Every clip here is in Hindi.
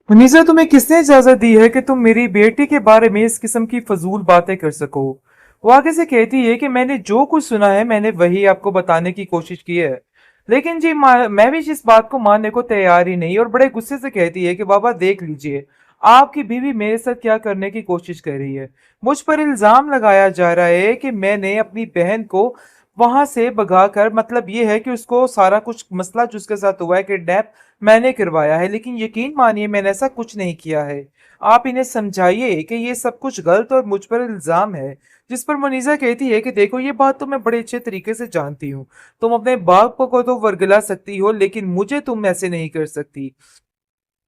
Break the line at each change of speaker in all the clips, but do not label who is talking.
मुनीसा, तुम्हें किसने इजाजत दी है कि तुम मेरी बेटी के बारे में इस किस्म की फजूल बातें कर सको। वो आगे से कहती है कि मैंने जो कुछ सुना है मैंने वही आपको बताने की कोशिश की है। लेकिन जी मैं भी इस बात को मानने को तैयार ही नहीं, और बड़े गुस्से से कहती है कि बाबा देख लीजिए, आपकी बीवी मेरे साथ क्या करने की कोशिश कर रही है। मुझ पर इल्जाम लगाया जा रहा है कि मैंने अपनी बहन को वहां से भगाकर, मतलब ये है कि उसको सारा कुछ मसला जो उसके साथ हुआ है किडनैप, मैंने करवाया है। लेकिन यकीन मानिए मैंने ऐसा कुछ नहीं किया है। आप इन्हें समझाइए कि ये सब कुछ गलत और मुझ पर इल्जाम है। जिस पर मुनीजा कहती है कि देखो, ये बात तो मैं बड़े अच्छे तरीके से जानती हूँ। तुम अपने बाप को तो वर्गला सकती हो, लेकिन मुझे तुम ऐसे नहीं कर सकती।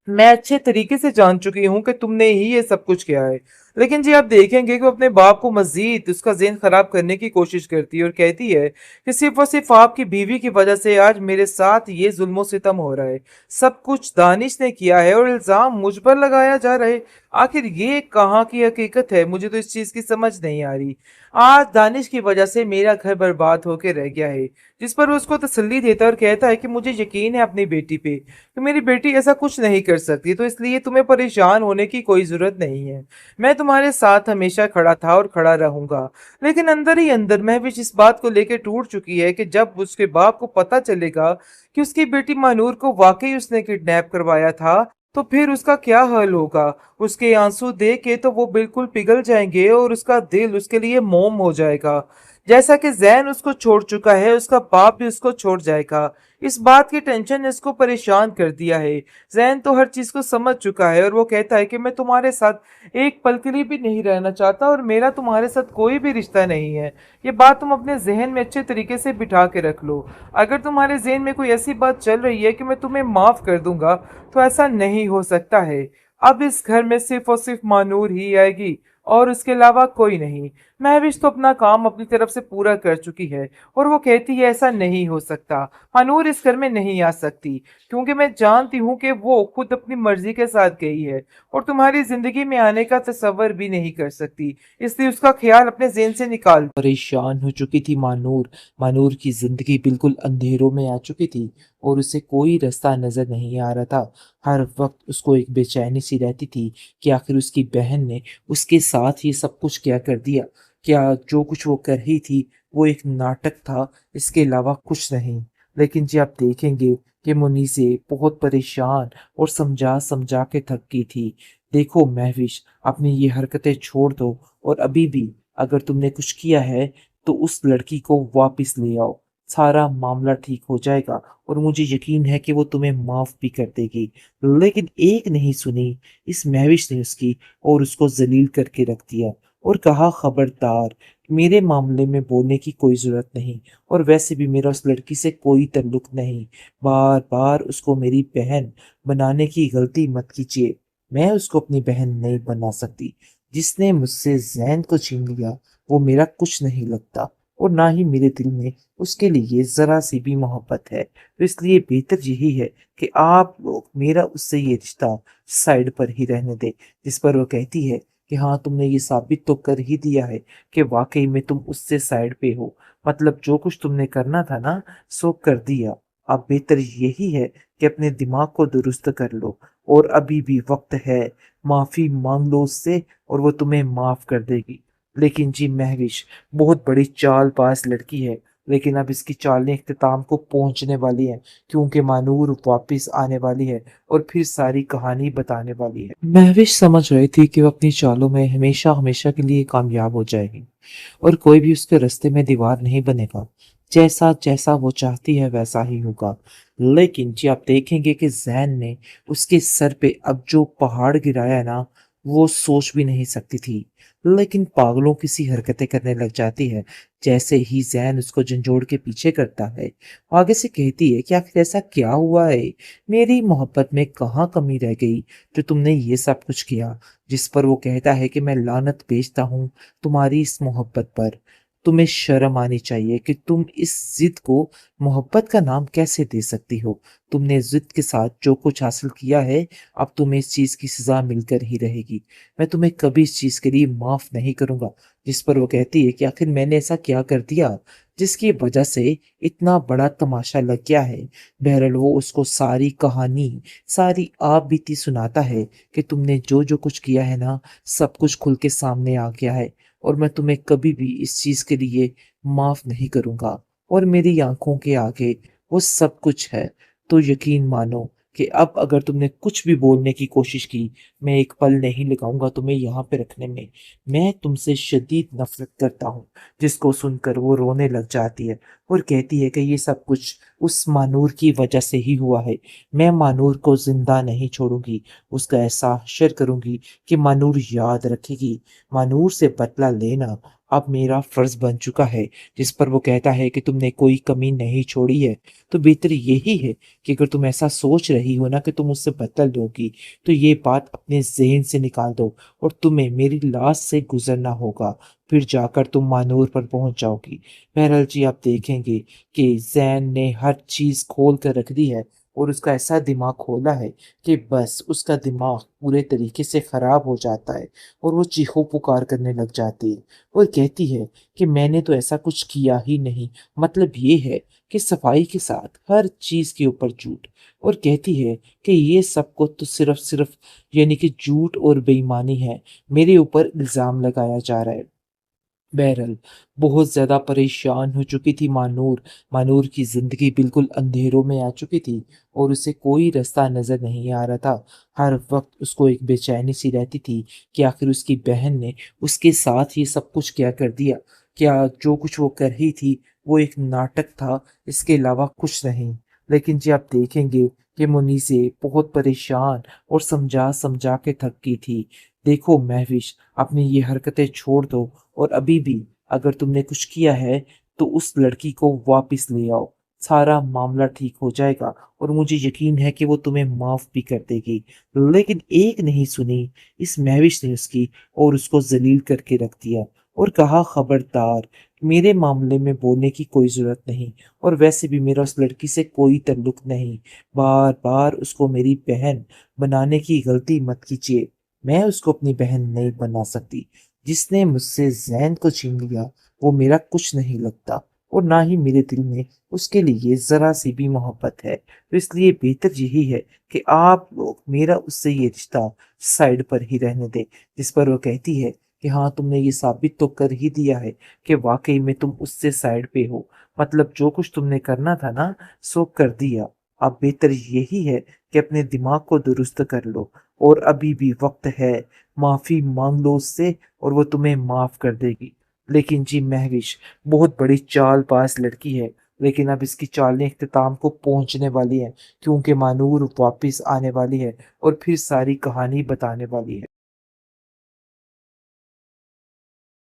मैं अच्छे तरीके से जान चुकी हूँ कि तुमने ही ये सब कुछ किया है। लेकिन जी आप देखेंगे कि वो अपने बाप को मजीद उसका ज़हन खराब करने की कोशिश करती है और कहती है कि सिर्फ और सिर्फ आपकी बीवी की वजह से आज मेरे साथ ये जुल्म सितम हो रहा है। सब कुछ दानिश ने किया है और इल्जाम मुझ पर लगाया जा रहा है। आखिर ये कहाँ की हकीकत है, मुझे तो इस चीज की समझ नहीं आ रही। आज दानिश की वजह से मेरा घर बर्बाद होकर रह गया है। जिस पर वो उसको तसल्ली देता है और कहता है कि मुझे यकीन है अपनी बेटी पे कि मेरी बेटी ऐसा कुछ नहीं कर सकती, तो इसलिए तुम्हें परेशान होने की कोई जरूरत नहीं है। मैं तुम्हारे साथ हमेशा खड़ा था और खड़ा रहूंगा। लेकिन अंदर ही अंदर महविश इस बात को लेकर टूट चुकी है कि जब उसके बाप को पता चलेगा कि उसकी बेटी मानूर को वाकई उसने किडनैप करवाया था, तो फिर उसका क्या हाल होगा। उसके आंसू देख के तो वो बिल्कुल पिघल जाएंगे और उसका दिल उसके लिए मोम हो जाएगा। जैसा कि जैन उसको छोड़ चुका है, उसका बाप भी उसको छोड़ जाएगा। इस बात की टेंशन ने इसको परेशान कर दिया है। जैन तो हर चीज को समझ चुका है और वो कहता है कि मैं तुम्हारे साथ एक पल के लिए भी नहीं रहना चाहता और मेरा तुम्हारे साथ कोई भी रिश्ता नहीं है। ये बात तुम अपने जहन में अच्छे तरीके से बिठा के रख लो। अगर तुम्हारे जहन में कोई ऐसी बात चल रही है कि मैं तुम्हें माफ कर दूंगा, तो ऐसा नहीं हो सकता है। अब इस घर में सिर्फ और सिर्फ मानूर ही आएगी और उसके अलावा कोई नहीं। महविश तो अपना काम अपनी तरफ से पूरा कर चुकी है और वो कहती है ऐसा नहीं हो सकता। मानूर इस घर में नहीं आ सकती, क्योंकि मैं जानती हूँ कि वो खुद अपनी मर्जी के साथ गई है और तुम्हारी जिंदगी में आने का तसव्वुर भी नहीं कर सकती। इसलिए उसका ख्याल अपने जेन से निकाल। परेशान हो चुकी थी मानूर। मानूर की जिंदगी बिल्कुल अंधेरों में आ चुकी थी और उसे कोई रास्ता नजर नहीं आ रहा था। हर वक्त उसको एक बेचैनी सी रहती थी कि आखिर उसकी बहन ने उसके साथ ये सब कुछ क्या कर दिया। क्या जो कुछ वो कर रही थी वो एक नाटक था, इसके अलावा कुछ नहीं। लेकिन जी आप देखेंगे कि मुनीसे बहुत परेशान और समझा समझा के थक गई थी। देखो महविश, अपनी ये हरकतें छोड़ दो और अभी भी अगर तुमने कुछ किया है तो उस लड़की को वापस ले आओ। सारा मामला ठीक हो जाएगा और मुझे यकीन है कि वो तुम्हें माफ भी कर देगी। लेकिन एक नहीं सुनी इस महविश ने उसकी, और उसको जलील करके रख दिया और कहा, खबरदार, मेरे मामले में बोलने की कोई जरूरत नहीं, और वैसे भी मेरा उस लड़की से कोई ताल्लुक नहीं। बार बार उसको मेरी बहन बनाने की गलती मत कीजिए। मैं उसको अपनी बहन नहीं बना सकती। जिसने मुझसे जैन को छीन लिया वो मेरा कुछ नहीं लगता, और ना ही मेरे दिल में उसके लिए जरा सी भी मोहब्बत है। तो इसलिए बेहतर यही है कि आप लोग मेरा उससे ये रिश्ता साइड पर ही रहने दें। जिस पर वो कहती है कि हाँ, तुमने ये साबित तो कर ही दिया है कि वाकई में तुम उससे साइड पे हो। मतलब जो कुछ तुमने करना था ना, सो कर दिया। अब बेहतर यही है कि अपने दिमाग को दुरुस्त कर लो, और अभी भी वक्त है। माफी मांग लो उससे और वो तुम्हें माफ कर देगी। लेकिन जी महविश बहुत बड़ी चालबाज लड़की है, लेकिन अब इसकी चालें इख्तिताम को पहुंचने वाली हैं, क्योंकि मानूर वापस आने वाली है और फिर सारी कहानी बताने वाली है। महविश समझ रही थी कि वो अपनी चालों में हमेशा हमेशा के लिए कामयाब हो जाएगी और कोई भी उसके रास्ते में दीवार नहीं बनेगा। जैसा जैसा वो चाहती है वैसा ही होगा। लेकिन जी आप देखेंगे कि जैन ने उसके सर पे अब जो पहाड़ गिराया ना, वो सोच भी नहीं सकती थी। लेकिन पागलों की सी हरकतें करने लग जाती है जैसे ही जैन उसको झंझोड़ के पीछे करता है। आगे से कहती है कि आखिर ऐसा क्या हुआ है, मेरी मोहब्बत में कहाँ कमी रह गई जो तुमने ये सब कुछ किया। जिस पर वो कहता है कि मैं लानत भेजता हूँ तुम्हारी इस मोहब्बत पर। तुम्हें शर्म आनी चाहिए कि तुम इस जिद को मोहब्बत का नाम कैसे दे सकती हो। तुमने जिद के साथ जो कुछ हासिल किया है, अब तुम्हें इस चीज की सजा मिलकर ही रहेगी। मैं तुम्हें कभी इस चीज के लिए माफ नहीं करूंगा। जिस पर वो कहती है कि आखिर मैंने ऐसा क्या कर दिया जिसकी वजह से इतना बड़ा तमाशा लग गया है। बहरहाल वो उसको सारी कहानी, सारी आप बीती सुनाता है कि तुमने जो जो कुछ किया है ना, सब कुछ खुल के सामने आ गया है, और मैं तुम्हें कभी भी इस चीज के लिए माफ नहीं करूंगा। और मेरी आंखों के आगे वो सब कुछ है। तो यकीन मानो कि अब अगर तुमने कुछ भी बोलने की कोशिश की, मैं एक पल नहीं लगाऊंगा तुम्हें यहाँ पे रखने में। मैं तुमसे शदीद नफरत करता हूँ। जिसको सुनकर वो रोने लग जाती है और कहती है कि ये सब कुछ उस मानूर की वजह से ही हुआ है। मैं मानूर को जिंदा नहीं छोड़ूंगी। उसका ऐसा हश्र करूंगी कि मानूर याद रखेगी। मानूर से बदला लेना अब मेरा फर्ज बन चुका है। जिस पर वो कहता है कि तुमने कोई कमी नहीं छोड़ी है। तो बेहतर यही है कि अगर तुम ऐसा सोच रही हो ना कि तुम उससे बदला लोगी, तो ये बात अपने जहन से निकाल दो, और तुम्हें मेरी लाश से गुजरना होगा। फिर जाकर तुम मानूर पर पहुंच जाओगी। बहरहाल जी, आप देखेंगे कि जैन ने हर चीज खोल कर रख दी है, और उसका ऐसा दिमाग खोला है कि बस उसका दिमाग पूरे तरीके से खराब हो जाता है, और वो चीखों पुकार करने लग जाती है और कहती है कि मैंने तो ऐसा कुछ किया ही नहीं। मतलब ये है कि सफाई के साथ हर चीज के ऊपर झूठ। और कहती है कि ये सब कुछ तो सिर्फ सिर्फ यानी कि झूठ और बेईमानी है। मेरे ऊपर इल्जाम लगाया जा रहा है। बहरहाल बहुत ज्यादा परेशान हो चुकी थी मानूर। मानूर की जिंदगी बिल्कुल अंधेरों में आ चुकी थी, और उसे कोई रास्ता नजर नहीं आ रहा था। हर वक्त उसको एक बेचैनी सी रहती थी कि आखिर उसकी बहन ने उसके साथ ये सब कुछ क्या कर दिया। क्या जो कुछ वो कर रही थी वो एक नाटक था, इसके अलावा कुछ नहीं। लेकिन जी, आप देखेंगे कि मुनीसे बहुत परेशान और समझा समझा के थक गई थी। देखो महविश, अपनी ये हरकतें छोड़ दो, और अभी भी अगर तुमने कुछ किया है तो उस लड़की को वापस ले आओ। सारा मामला ठीक हो जाएगा, और मुझे यकीन है कि वो तुम्हें माफ भी कर देगी। लेकिन एक नहीं सुनी इस महविश ने उसकी, और उसको जलील करके रख दिया और कहा, खबरदार, मेरे मामले में बोलने की कोई जरूरत नहीं, और वैसे भी मेरा उस लड़की से कोई ताल्लुक नहीं। बार बार उसको मेरी बहन बनाने की गलती मत कीजिए। मैं उसको अपनी बहन नहीं बना सकती। जिसने मुझसे जैन को छीन लिया वो मेरा कुछ नहीं लगता, और ना ही मेरे दिल में उसके लिए जरा सी भी मोहब्बत है। तो इसलिए बेहतर यही है कि आप लोग मेरा उससे ये रिश्ता साइड पर ही रहने दें। जिस पर वो कहती है कि हाँ, तुमने ये साबित तो कर ही दिया है कि वाकई में तुम उससे साइड पे हो। मतलब जो कुछ तुमने करना था ना, सो कर दिया। अब बेहतर यही है कि अपने दिमाग को दुरुस्त कर लो, और अभी भी वक्त है। माफी मांग लो उससे, और वो तुम्हें माफ कर देगी। लेकिन जी महविश बहुत बड़ी चालबाज लड़की है। लेकिन अब इसकी चालें इख्तिताम को पहुंचने वाली हैं, क्योंकि मानूर वापस आने वाली है और फिर सारी कहानी बताने वाली है।